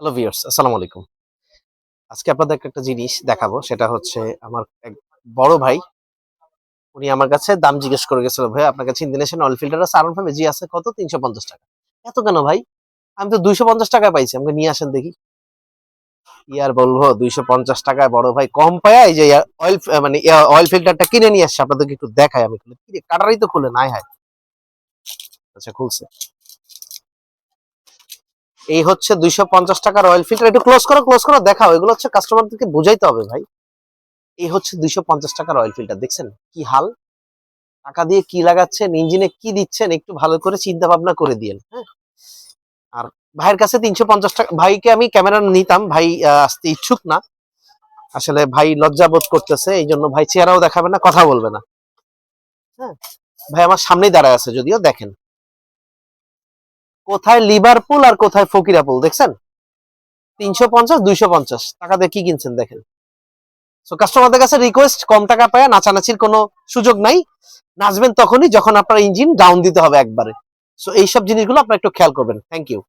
Hello viewers, আসসালামু আলাইকুম। আজকে আপনাদেরকে একটা জিনিস দেখাবো। সেটা হচ্ছে আমার এক বড় ভাই, উনি আমার কাছে দাম জিজ্ঞেস করে গেছিল, "ভাই আপনার কাছে ইন্দোনেশিয়ান অয়েল ফিল্টার আছে আরন ফাইভ?" "জি আছে।" "কত?" "৩৫০ টাকা।" "এত কেন ভাই? আমি তো ৳২৫০ পাইছি।" আমাকে "নিয়ে আসেন দেখি।" কি আর বলবো, ৳২৫০ বড় ভাই কম পায়া এই যে অয়েল ফিল্টারটা কিনে নিয়ে আসছে। আপনাদেরকে একটু দেখাই আমি। কিরে কাটারই তো খুলে নাই হায়। আচ্ছা খুলছে। এই হচ্ছে ৳২৫০ অয়েল ফিল্টার। একটু ক্লোজ করো দেখাও। এগুলো হচ্ছে কাস্টমারদেরকে বুঝাইতে হবে ভাই। এই হচ্ছে ৳২৫০ অয়েল ফিল্টার দেখছেন? কি হাল? টাকা দিয়ে কি লাগাচ্ছেন, ইঞ্জিনে কি দিচ্ছেন একটু ভালো করে চিন্তা ভাবনা করে দিয়েন। হ্যাঁ? আর ভাইয়ের কাছে ৳৩৫০ ভাইকে আমি ক্যামেরা নিতাম। ভাই আসতে ইচ্ছুক না। আসলে ভাই লজ্জা বোধ করতেছে। এইজন্য ভাই চেহারাও দেখাবে না, কথা বলবে না। হ্যাঁ? ভাই আমার সামনেই দাঁড়ায় আছে যদিও দেখেন। কোথায় লিভারপুল আর কোথায় ফকিরাপুল দেখছেন? ৩৫০, ২৫০ টাকা দিয়ে কি কিনছেন দেখেন। সো কাস্টমারদের কাছে রিকোয়েস্ট কম টাকা পায়া নাচানাচির কোনো সুযোগ নাই। নাচবেন তখনই যখন আপনার ইঞ্জিন ডাউন দিতে হবে একবারে। সো এইসব জিনিসগুলো আপনারা একটু খেয়াল করবেন। Thank you.